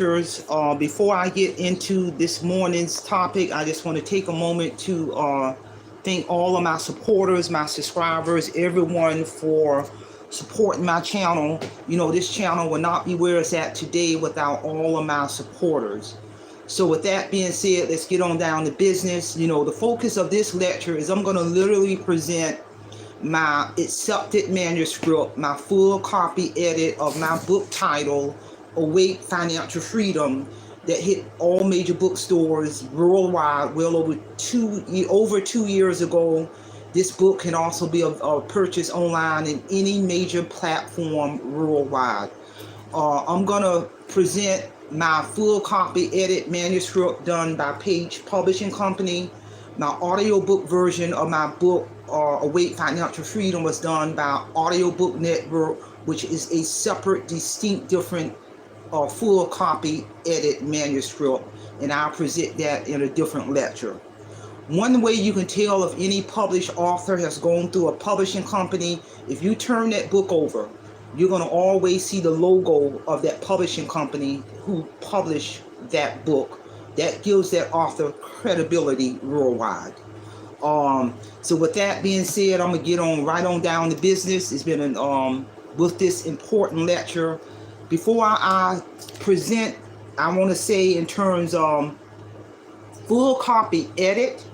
Before I get into this morning's topic, I just want to take a moment to thank all of my supporters, my subscribers, everyone for supporting my channel. You know, this channel will not be where it's at today without all of my supporters. So with that being said, let's get on down to business. You know, the focus of this lecture is I'm going to literally present my accepted manuscript, my full copy edit of my book title, Awake Financial Freedom, that hit all major bookstores worldwide well over 2 years ago. This book can also be purchased online in any major platform worldwide. I'm gonna present my full copy edit manuscript done by Page Publishing Company. My audiobook version of my book Awake Financial Freedom was done by Audiobook Network, which is a separate, distinct, different full copy edit manuscript, and I'll present that in a different lecture. One way you can tell if any published author has gone through a publishing company, if you turn that book over, you're going to always see the logo of that publishing company who published that book. That gives that author credibility worldwide. So with that being said, I'm going to get on right on down to business. It's been with this important lecture. Before I present, I want to say in terms of full copy edit,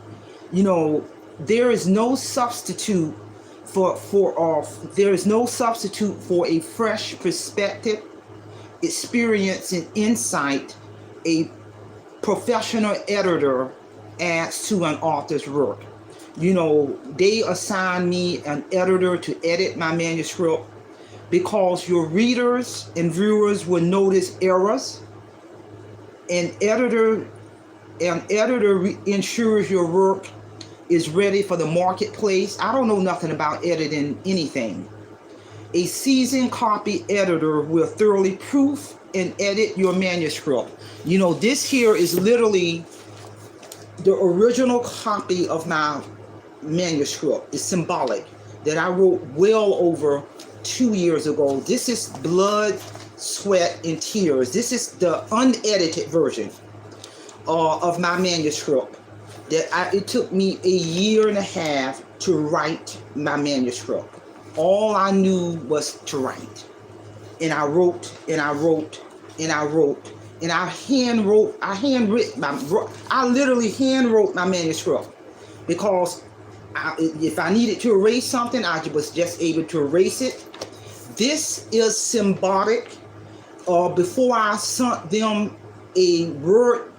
you know, there is no substitute for a fresh perspective, experience, and insight a professional editor adds to an author's work. You know, they assign me an editor to edit my manuscript because your readers and viewers will notice errors. An editor ensures your work is ready for the marketplace. I don't know nothing about editing anything. A seasoned copy editor will thoroughly proof and edit your manuscript. You know, this here is literally the original copy of my manuscript. It's symbolic that I wrote well over 2 years ago. This is blood, sweat, and tears. This is the unedited version of my manuscript. It took me a year and a half to write my manuscript. All I knew was to write. And I wrote, and I wrote, and I wrote, and I literally hand wrote my manuscript, because if I needed to erase something, I was just able to erase it. This is symbolic. Before I sent them a Word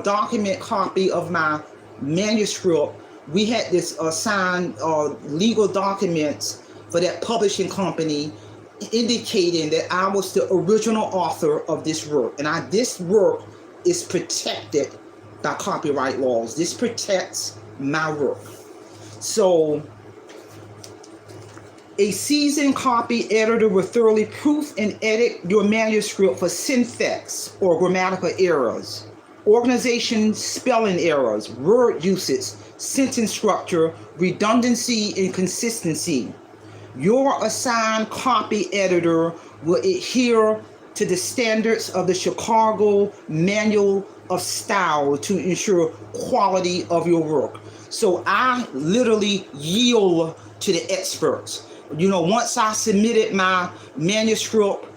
document copy of my manuscript, we had this signed legal documents for that publishing company indicating that I was the original author of this work. And this work is protected by copyright laws. This protects my work. So a seasoned copy editor will thoroughly proof and edit your manuscript for syntax or grammatical errors, organization spelling errors, word usage, sentence structure, redundancy, and consistency. Your assigned copy editor will adhere to the standards of the Chicago Manual of Style to ensure quality of your work. So I literally yield to the experts. You know, once I submitted my manuscript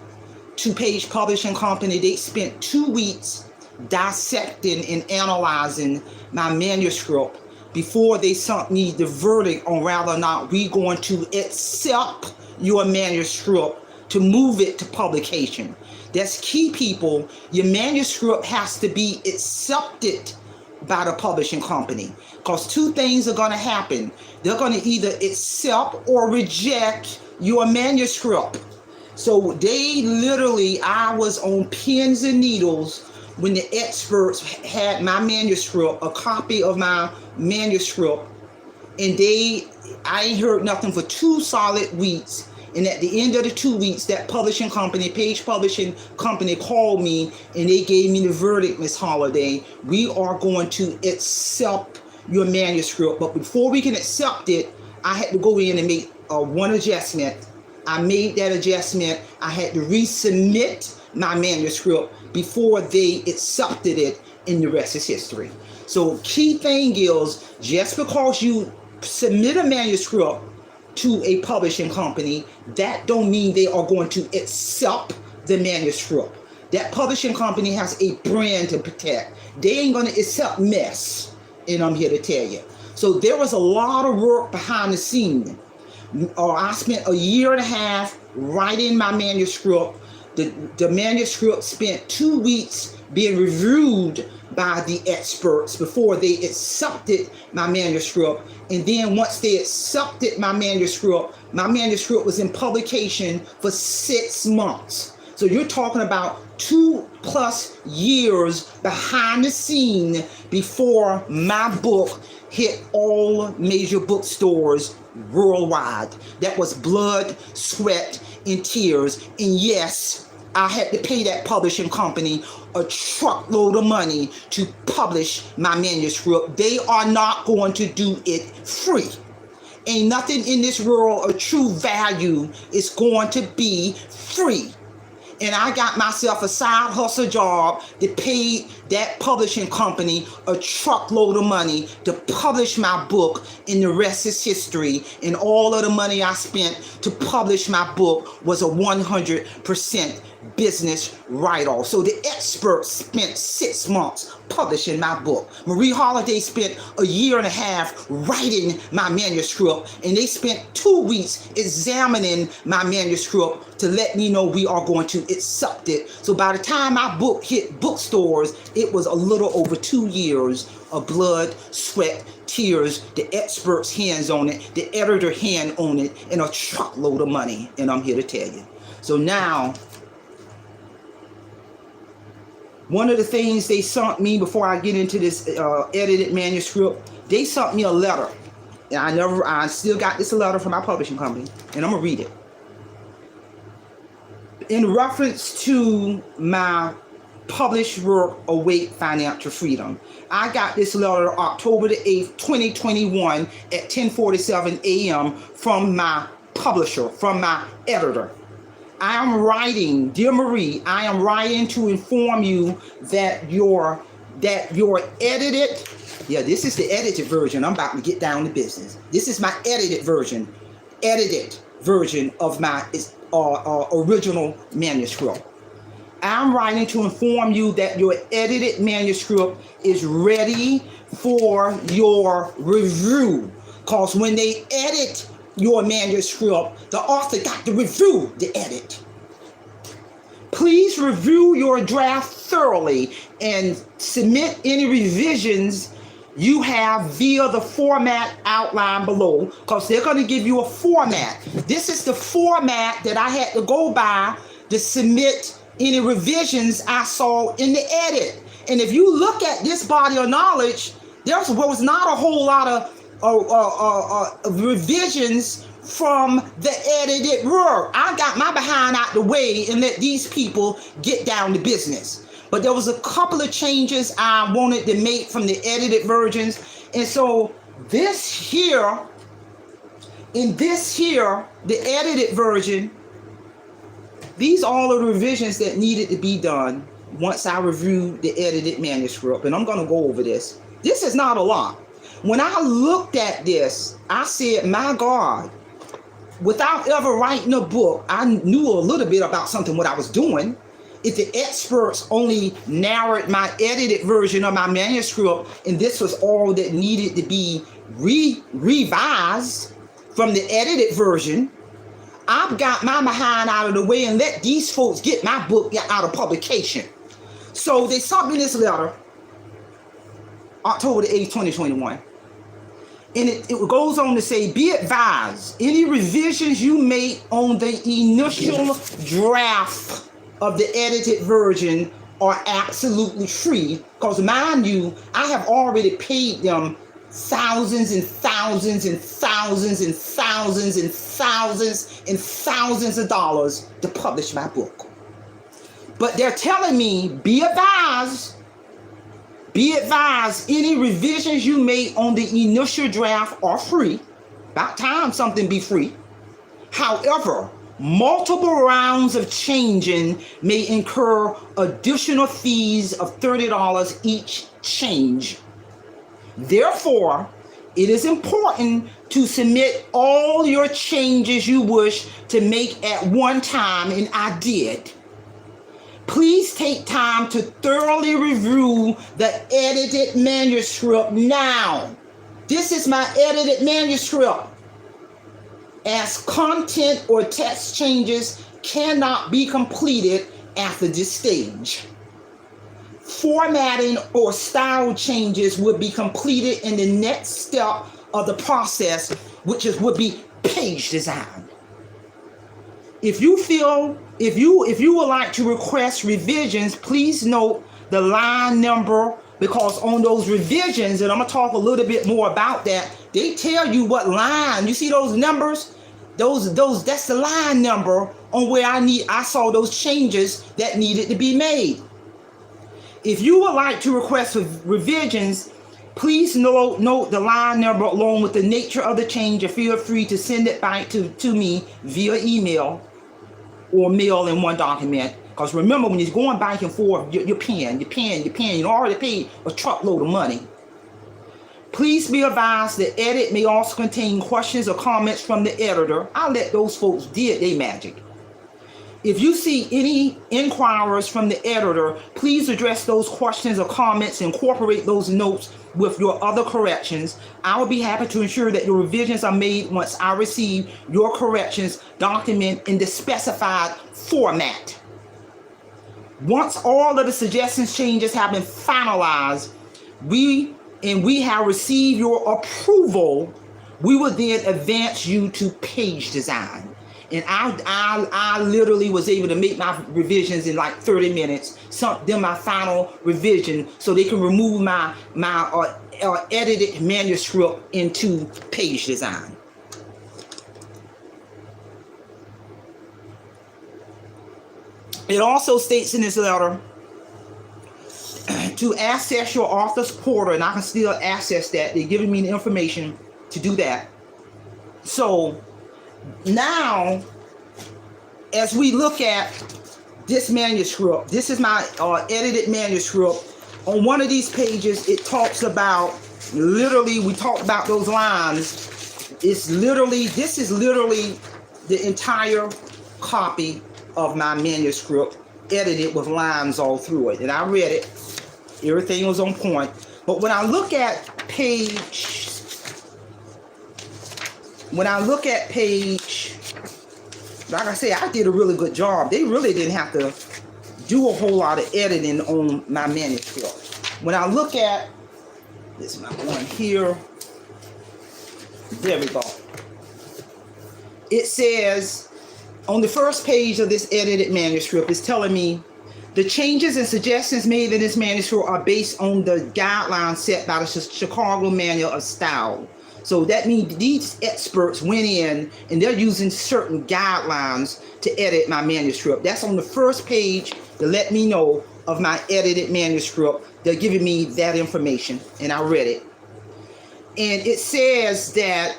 to Page Publishing Company, they spent 2 weeks dissecting and analyzing my manuscript before they sent me the verdict on whether or not we going to accept your manuscript to move it to publication. That's key, people. Your manuscript has to be accepted by the publishing company, because 2 things are going to happen. They're going to either accept or reject your manuscript. So they literally, I was on pins and needles when the experts had my manuscript, a copy of my manuscript, and I ain't heard nothing for 2 solid weeks. And at the end of the 2 weeks, that publishing company, Page Publishing Company, called me and they gave me the verdict, Miss Holiday. We are going to accept your manuscript. But before we can accept it, I had to go in and make one adjustment. I made that adjustment. I had to resubmit my manuscript before they accepted it, and the rest is history. So key thing is, just because you submit a manuscript to a publishing company, that don't mean they are going to accept the manuscript. That publishing company has a brand to protect. They ain't going to accept mess, and I'm here to tell you. So there was a lot of work behind the scene. I spent a year and a half writing my manuscript. The manuscript spent 2 weeks being reviewed by the experts before they accepted my manuscript. And then once they accepted my manuscript was in publication for 6 months. So you're talking about 2+ years behind the scene before my book hit all major bookstores worldwide. That was blood, sweat, and tears. And yes, I had to pay that publishing company a truckload of money to publish my manuscript. They are not going to do it free. Ain't nothing in this world of true value is going to be free. And I got myself a side hustle job that paid that publishing company a truckload of money to publish my book, and the rest is history. And all of the money I spent to publish my book was a 100% business write-off. So the experts spent 6 months publishing my book. Marie Holiday spent a year and a half writing my manuscript, and they spent 2 weeks examining my manuscript to let me know we are going to accept it. So by the time my book hit bookstores, it was a little over 2 years of blood, sweat, tears, the expert's hands on it, the editor hand on it, and a truckload of money. And I'm here to tell you. So now, one of the things they sent me before I get into this edited manuscript, they sent me a letter. And I still got this letter from my publishing company, and I'm gonna read it. In reference to my published work, Awake Financial Freedom, I got this letter October the 8th, 2021 at 10:47 a.m. from my publisher, from my editor. I am writing, dear Marie, I am writing to inform you that your edited, this is the edited version. I'm about to get down to business. This is my edited version of my original manuscript. I'm writing to inform you that your edited manuscript is ready for your review. Because when they edit your manuscript, the author got to review the edit. Please review your draft thoroughly and submit any revisions you have via the format outlined below, because they're going to give you a format. This is the format that I had to go by to submit any revisions I saw in the edit. And if you look at this body of knowledge, there was not a whole lot of revisions from the edited work. I got my behind out the way and let these people get down to business. But there was a couple of changes I wanted to make from the edited versions. And so this here, the edited version, these are all the revisions that needed to be done once I reviewed the edited manuscript. And I'm going to go over this. This is not a lot. When I looked at this, I said, my God, without ever writing a book, I knew a little bit about something, what I was doing. If the experts only narrowed my edited version of my manuscript, and this was all that needed to be revised from the edited version, I've got my behind out of the way and let these folks get my book out of publication. So they sent me this letter, October the 8th, 2021. And it goes on to say, be advised, any revisions you make on the initial draft of the edited version are absolutely free. Because mind you, I have already paid them thousands and thousands and thousands and thousands and thousands and thousands of dollars to publish my book. But they're telling me, be advised, any revisions you make on the initial draft are free. About time something be free. However, Multiple rounds of changing may incur additional fees of $30 each change. Therefore, it is important to submit all your changes you wish to make at one time, and I did. Please take time to thoroughly review the edited manuscript now. This is my edited manuscript, as content or text changes cannot be completed after this stage. Formatting or style changes would be completed in the next step of the process, which would be page design. If you would like to request revisions, please note the line number, because on those revisions, and I'm gonna talk a little bit more about that, they tell you what line. You see those numbers? That's the line number on where I saw those changes that needed to be made. If you would like to request revisions, please note the line number along with the nature of the change, and feel free to send it back to me via email or mail in one document. Because remember, when you're going back and forth, you're paying. You already paid a truckload of money. Please be advised the edit may also contain questions or comments from the editor. I'll let those folks do their magic. If you see any inquiries from the editor, please address those questions or comments, incorporate those notes with your other corrections. I will be happy to ensure that your revisions are made once I receive your corrections document in the specified format. Once all of the suggestions changes have been finalized, we have received your approval, we will then advance you to page design. And I literally was able to make my revisions in like 30 minutes. Then my final revision, so they can remove my edited manuscript into page design. It also states in this letter to access your author's portal, and I can still access that. They're giving me the information to do that. So now, as we look at this manuscript, this is my edited manuscript. On one of these pages, it talks about, literally, we talked about those lines. This is literally the entire copy of my manuscript, edited with lines all through it. And I read it. Everything was on point. But when I look at page, like I say, I did a really good job. They really didn't have to do a whole lot of editing on my manuscript. When I look at, this is my one here. There we go. It says, on the first page of this edited manuscript, it's telling me the changes and suggestions made in this manuscript are based on the guidelines set by the Chicago Manual of Style. So that means these experts went in and they're using certain guidelines to edit my manuscript. That's on the first page to let me know of my edited manuscript. They're giving me that information, and I read it. And it says that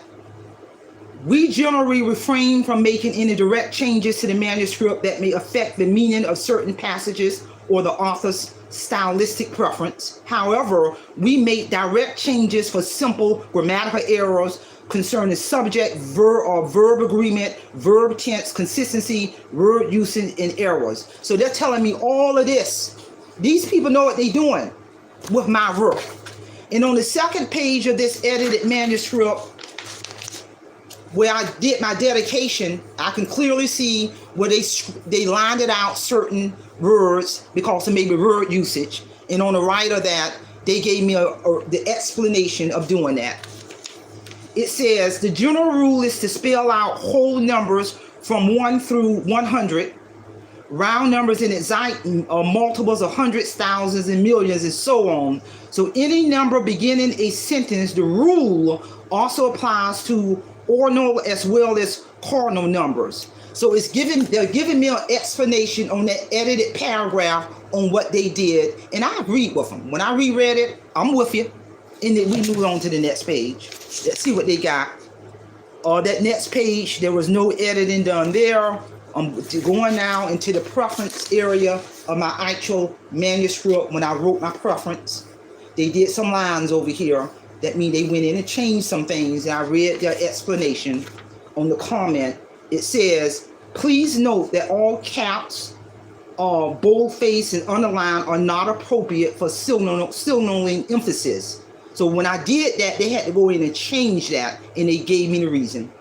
we generally refrain from making any direct changes to the manuscript that may affect the meaning of certain passages or the author's stylistic preference. However, we make direct changes for simple grammatical errors concerning subject, verb or verb agreement, verb tense, consistency, word usage, and errors. So they're telling me all of this. These people know what they're doing with my work. And on the second page of this edited manuscript, where I did my dedication, I can clearly see where they lined it out certain words because of maybe word usage. And on the right of that, they gave me the explanation of doing that. It says, the general rule is to spell out whole numbers from 1 through 100, round numbers in exact multiples of hundreds, thousands, and millions, and so on. So any number beginning a sentence, the rule also applies to ordinal as well as cardinal numbers. So they're giving me an explanation on that edited paragraph on what they did, and I agreed with them. When I reread it, I'm with you. And then we move on to the next page. Let's see what they got. That next page, there was no editing done there. I'm going now into the preference area of my actual manuscript. When I wrote my preference, they did some lines over here. That means they went in and changed some things. And I read their explanation on the comment. It says, please note that all caps, boldface, and underline are not appropriate for signaling emphasis. So when I did that, they had to go in and change that, and they gave me the reason.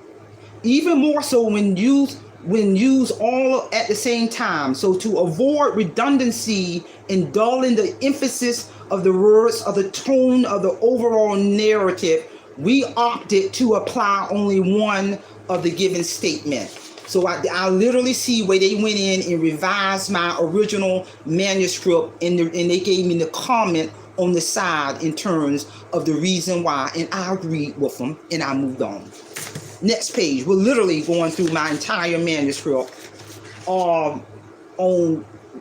Even more so when used all at the same time. So to avoid redundancy and dulling the emphasis of the words of the tone of the overall narrative, we opted to apply only one of the given statement. So I literally see where they went in and revised my original manuscript, and they gave me the comment on the side in terms of the reason why, and I agreed with them, and I moved on. Next page, we're literally going through my entire manuscript. On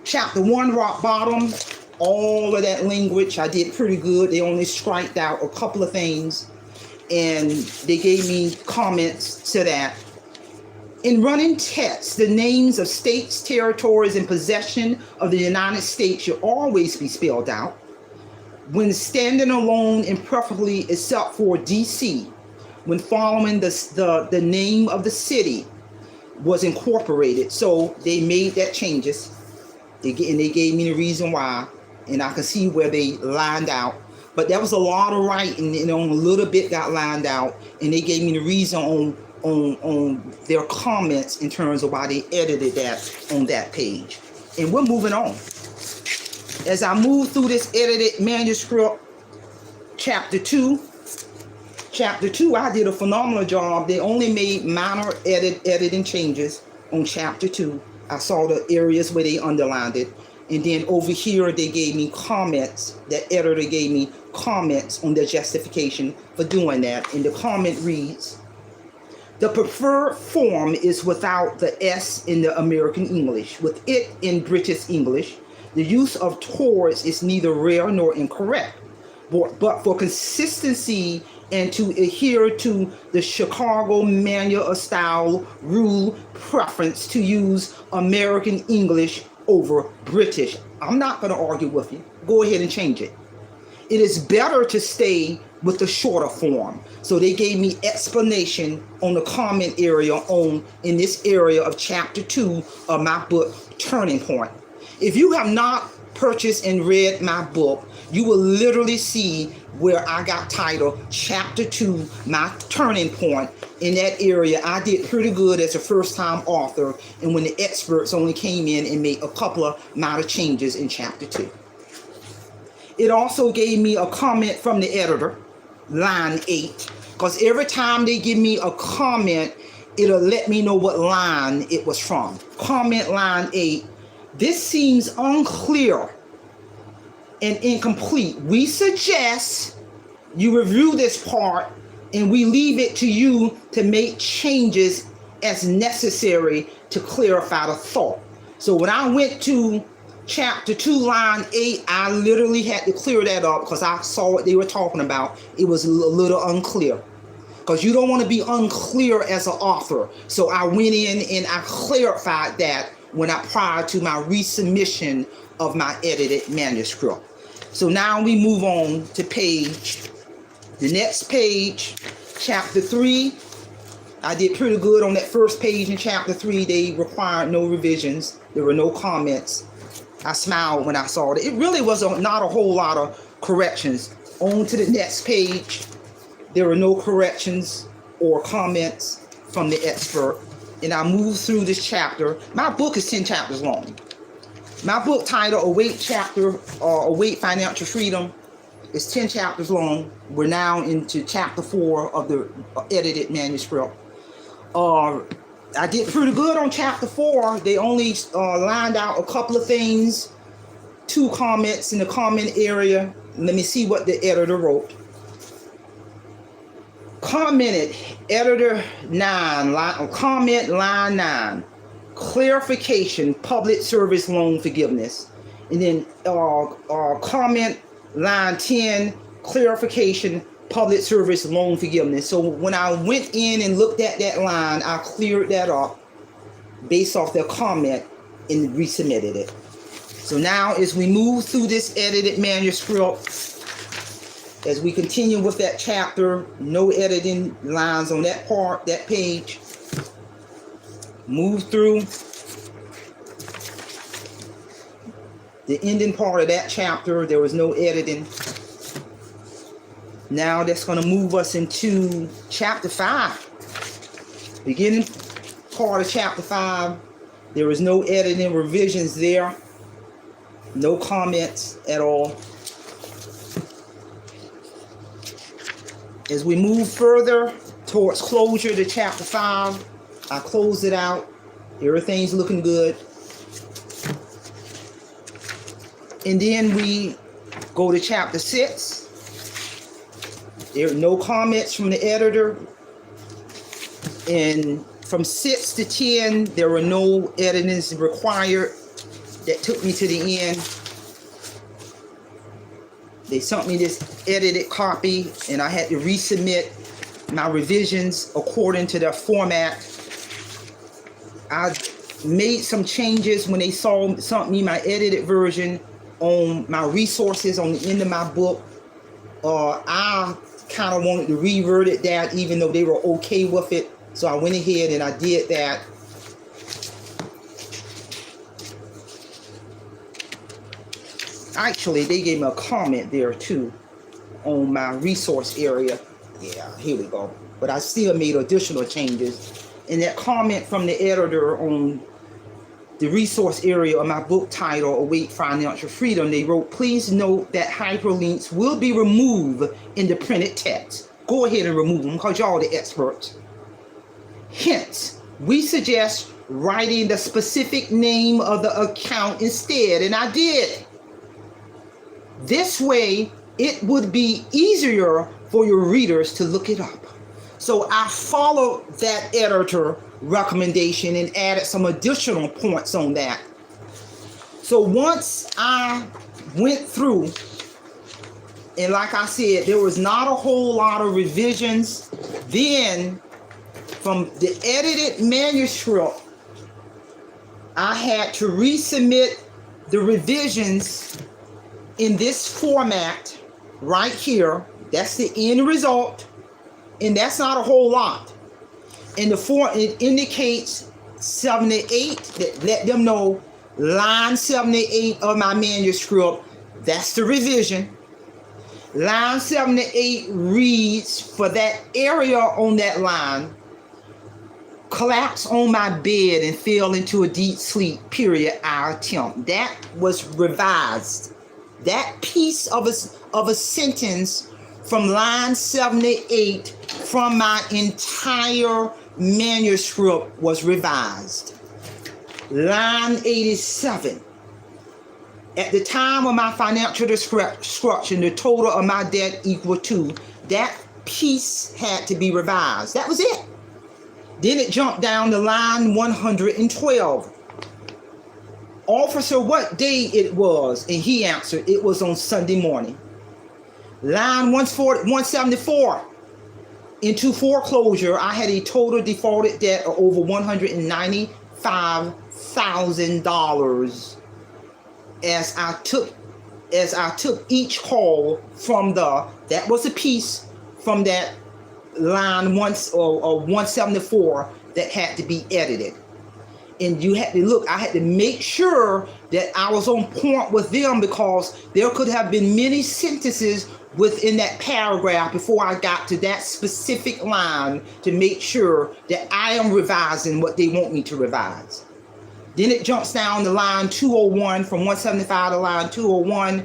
chapter 1, rock bottom, all of that language, I did pretty good. They only striked out a couple of things, and they gave me comments to that. In running text, the names of states, territories, and possession of the United States should always be spelled out. When standing alone, and preferably except for DC, when following the name of the city was incorporated. So they made that changes, and they gave me the reason why, and I can see where they lined out. But that was a lot of writing, and on a little bit got lined out, and they gave me the reason on their comments in terms of why they edited that on that page. And we're moving on. As I move through this edited manuscript, chapter 2, I did a phenomenal job. They only made minor editing changes on chapter 2. I saw the areas where they underlined it. And then over here, they gave me comments. The editor gave me comments on their justification for doing that. And the comment reads, the preferred form is without the S in the American English. With it in British English, the use of towards is neither rare nor incorrect. But for consistency and to adhere to the Chicago Manual of Style rule preference to use American English over British. I'm not going to argue with you. Go ahead and change it. It is better to stay with the shorter form. So they gave me explanation on the comment area in this area of chapter 2 of my book, Turning Point. If you have not purchased and read my book, you will literally see where I got titled chapter 2, my turning point. In that area, I did pretty good as a first-time author, and when the experts only came in and made a couple of minor changes in chapter 2. It also gave me a comment from the editor, line 8, because every time they give me a comment, it'll let me know what line it was from. Comment line 8. This seems unclear and incomplete. We suggest you review this part, and we leave it to you to make changes as necessary to clarify the thought. So when I went to chapter 2, line 8, I literally had to clear that up because I saw what they were talking about. It was a little unclear, because you don't want to be unclear as an author. So I went in and I clarified that prior to my resubmission of my edited manuscript. So now we move on to the next page, chapter 3. I did pretty good on that first page in chapter 3. They required no revisions. There were no comments. I smiled when I saw it. It really was not a whole lot of corrections. On to the next page. There were no corrections or comments from the expert. And I moved through this chapter. My book is 10 chapters long. My book title, Await Financial Freedom, is 10 chapters long. We're now into chapter 4 of the edited manuscript. I did pretty good on chapter 4. They only lined out a couple of things, 2 comments in the comment area. Let me see what the editor wrote. Commented, editor 9, comment line 9, clarification, public service loan forgiveness. And then comment line 10, clarification, public service loan forgiveness. So when I went in and looked at that line, I cleared that up based off their comment and resubmitted it. So now as we move through this edited manuscript, as we continue with that chapter, no editing lines on that part, that page, move through the ending part of that chapter, there was no editing. Now that's going to move us into chapter 5. Beginning part of chapter 5, there was no editing, revisions there. No comments at all. As we move further towards closure to chapter 5, I closed it out. Everything's looking good. And then we go to chapter 6. There are no comments from the editor. And from 6 to 10, there were no editings required. That took me to the end. They sent me this edited copy, and I had to resubmit my revisions according to their format. I made some changes when they sent me my edited version on my resources on the end of my book. I kind of wanted to reword it that, even though they were okay with it. So I went ahead and I did that. Actually, they gave me a comment there too on my resource area. Yeah, here we go. But I still made additional changes. And that comment from the editor on the resource area of my book title, Await Financial Freedom, they wrote, please note that hyperlinks will be removed in the printed text. Go ahead and remove them because y'all the experts. Hence, we suggest writing the specific name of the account instead, and I did. This way, it would be easier for your readers to look it up. So I followed that editor recommendation and added some additional points on that. So once I went through, and like I said, there was not a whole lot of revisions. Then from the edited manuscript, I had to resubmit the revisions in this format right here. That's the end result, and that's not a whole lot. And it indicates 78, that let them know line 78 of my manuscript, that's the revision. Line 78 reads, for that area on that line, collapse on my bed and fell into a deep sleep, period, I attempt. That was revised. That piece of a sentence from line 78 from my entire manuscript was revised. Line 87. At the time of my financial destruction, the total of my debt equal to, that piece had to be revised. That was it. Then it jumped down to line 112. Officer, what day it was? And he answered, it was on Sunday morning. Line 174. Into foreclosure, I had a total defaulted debt of over $195,000 as I took each call from that was a piece from that line 174 that had to be edited. And you had to look, I had to make sure that I was on point with them, because there could have been many sentences within that paragraph before I got to that specific line to make sure that I am revising what they want me to revise. Then it jumps down to line 201, from 175 to line 201.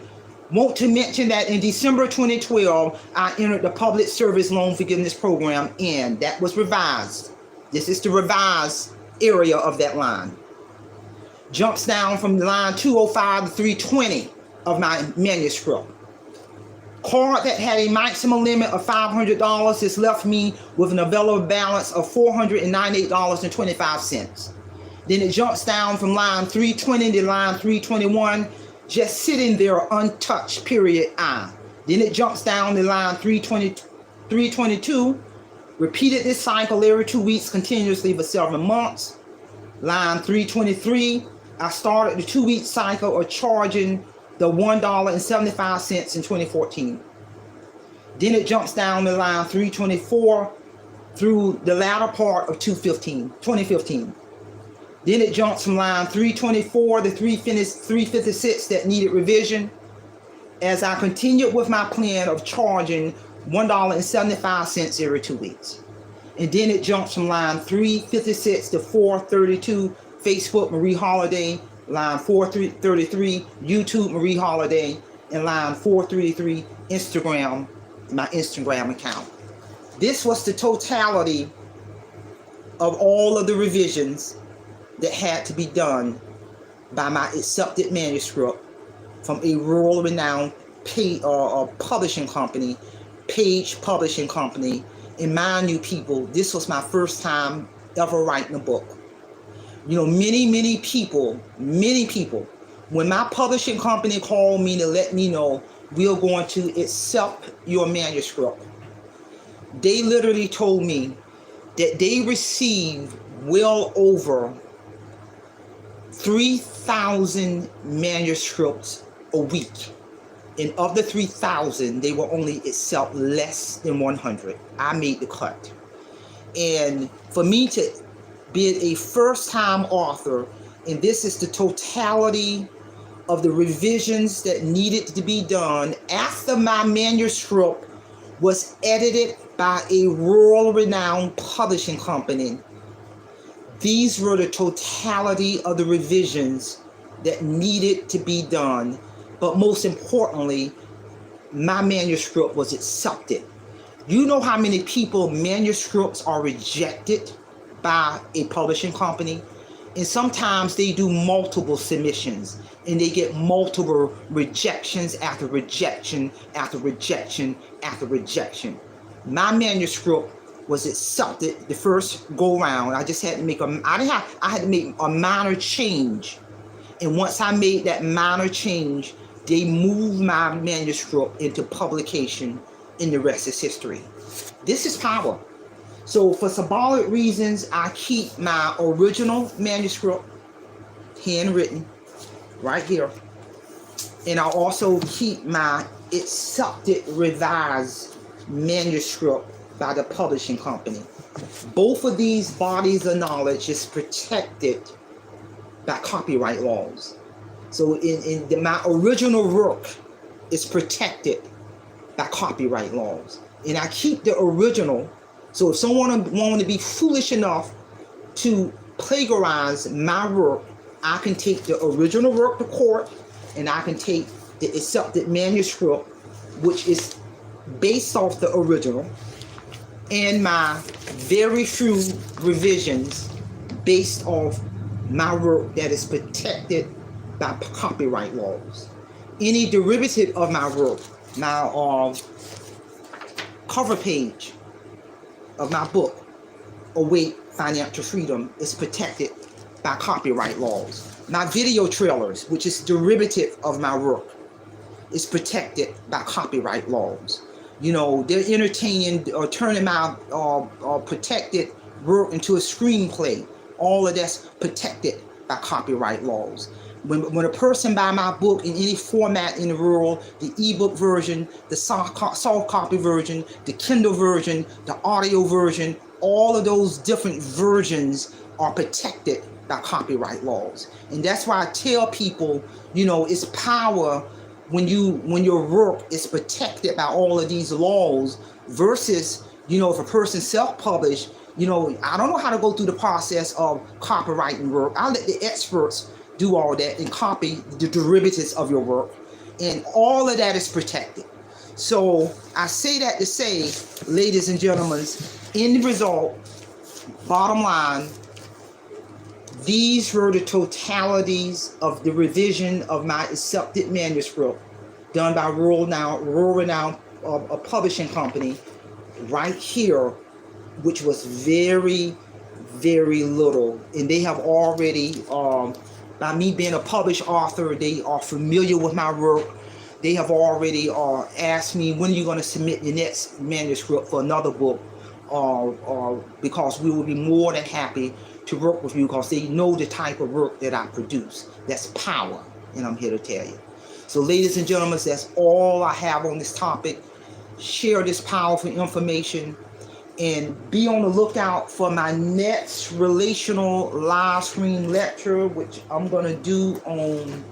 Want to mention that in December 2012, I entered the Public Service Loan Forgiveness Program, and that was revised. This is the revised area of that line. Jumps down from line 205 to 320 of my manuscript. Card that had a maximum limit of $500 has left me with an available balance of $498.25. Then it jumps down from line 320 to line 321, just sitting there untouched, period I. Then it jumps down to line 322 322, repeated this cycle every 2 weeks continuously for several months. Line 323, I started the 2-week cycle of charging the $1.75 in 2014. Then it jumps down to line 324 through the latter part of 2015. Then it jumps from line 324 to 356 that needed revision, as I continued with my plan of charging $1.75 every 2 weeks. And then it jumps from line 356 to 432, Facebook Marie Holiday, line 433, YouTube Marie Holiday, and line 433, Instagram, my Instagram account. This was the totality of all of the revisions that had to be done by my accepted manuscript from a world-renowned publishing company, Page Publishing Company. And mind you, people, this was my first time ever writing a book. You know, many people, when my publishing company called me to let me know we're going to accept your manuscript, they literally told me that they received well over 3,000 manuscripts a week. And of the 3,000, they will only accept less than 100. I made the cut. And for me to be a first-time author, and this is the totality of the revisions that needed to be done after my manuscript was edited by a world-renowned publishing company. These were the totality of the revisions that needed to be done. But most importantly, my manuscript was accepted. You know how many people manuscripts are rejected by a publishing company? And sometimes they do multiple submissions and they get multiple rejections after rejection after rejection after rejection. My manuscript was accepted the first go round. I just had to make I had to make a minor change. And once I made that minor change, they moved my manuscript into publication, and the rest is history. This is power. So for symbolic reasons, I keep my original manuscript, handwritten, right here. And I also keep my accepted revised manuscript by the publishing company. Both of these bodies of knowledge is protected by copyright laws. So my original work is protected by copyright laws. And I keep the original. So if someone wanted to be foolish enough to plagiarize my work, I can take the original work to court, and I can take the accepted manuscript, which is based off the original, and my very few revisions based off my work that is protected by copyright laws. Any derivative of my work, my cover page of my book, Awake Financial Freedom, is protected by copyright laws. My video trailers, which is derivative of my work, is protected by copyright laws. You know, they're entertaining or turning my protected work into a screenplay. All of that's protected by copyright laws. When a person buy my book in any format in the world, the ebook version, the soft copy version, the Kindle version, the audio version, all of those different versions are protected by copyright laws. And that's why I tell people, you know, it's power when your work is protected by all of these laws versus, you know, if a person self-published, you know, I don't know how to go through the process of copyrighting work. I'll let the experts do all that and copy the derivatives of your work. And all of that is protected. So I say that to say, ladies and gentlemen, in the result, bottom line, these were the totalities of the revision of my accepted manuscript done by world-renowned publishing company right here, which was very, very little. And they have already, by me being a published author, they are familiar with my work. they have already asked me, when are you going to submit your next manuscript for another book, because we will be more than happy to work with you, because they know the type of work that I produce. That's power, and I'm here to tell you. So ladies and gentlemen, that's all I have on this topic. Share this powerful information, and be on the lookout for my next relational live stream lecture, which I'm going to do on,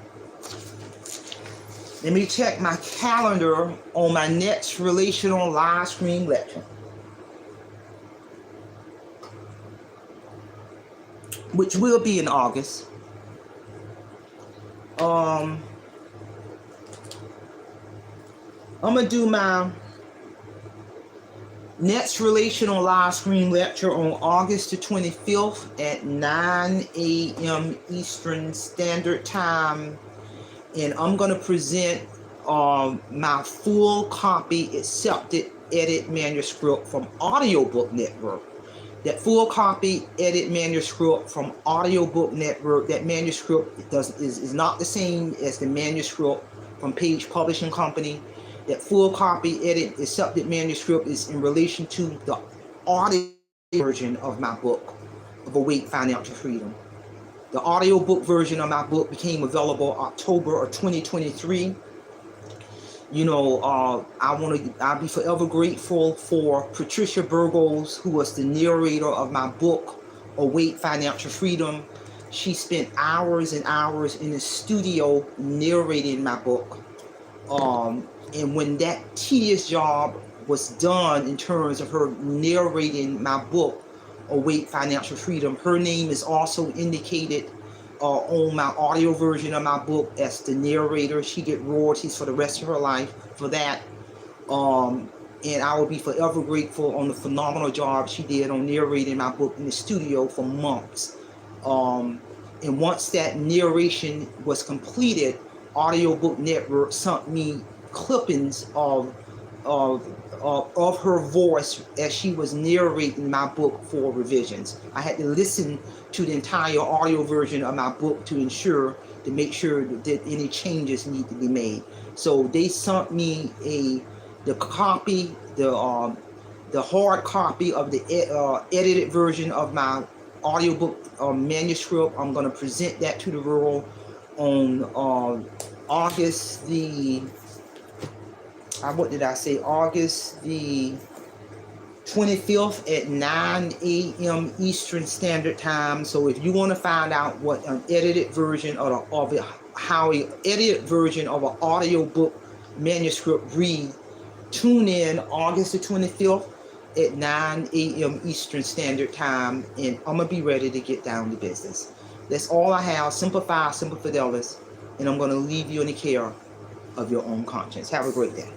let me check my calendar, on my next relational live stream lecture, which will be in August. I'm going to do my next relational live stream lecture on August the 25th at 9 a.m. Eastern Standard Time. And I'm going to present my full copy accepted edit manuscript from Audiobook Network. That full copy edit manuscript from Audiobook Network, that manuscript is not the same as the manuscript from Page Publishing Company. That full copy edit accepted manuscript is in relation to the audio version of my book, of Awake Financial Freedom. The audiobook version of my book became available October of 2023. You know, I'll be forever grateful for Patricia Burgos, who was the narrator of my book, Awake Financial Freedom. She spent hours and hours in the studio narrating my book. And when that tedious job was done in terms of her narrating my book, Awake Financial Freedom, her name is also indicated on my audio version of my book as the narrator. She get royalties for the rest of her life for that. And I will be forever grateful on the phenomenal job she did on narrating my book in the studio for months. And once that narration was completed, Audiobook Network sent me clippings of her voice as she was narrating my book for revisions. I had to listen to the entire audio version of my book to make sure that any changes need to be made. So they sent me the copy, the hard copy of the edited version of my audiobook manuscript. I'm going to present that to the world on August the August the 25th at 9 a.m. Eastern Standard Time. So if you want to find out what an edited version how an edited version of an audiobook manuscript reads, tune in August the 25th at 9 a.m. Eastern Standard Time, and I'm going to be ready to get down to business. That's all I have. Simplify, Simple Fidelis, and I'm going to leave you in the care of your own conscience. Have a great day.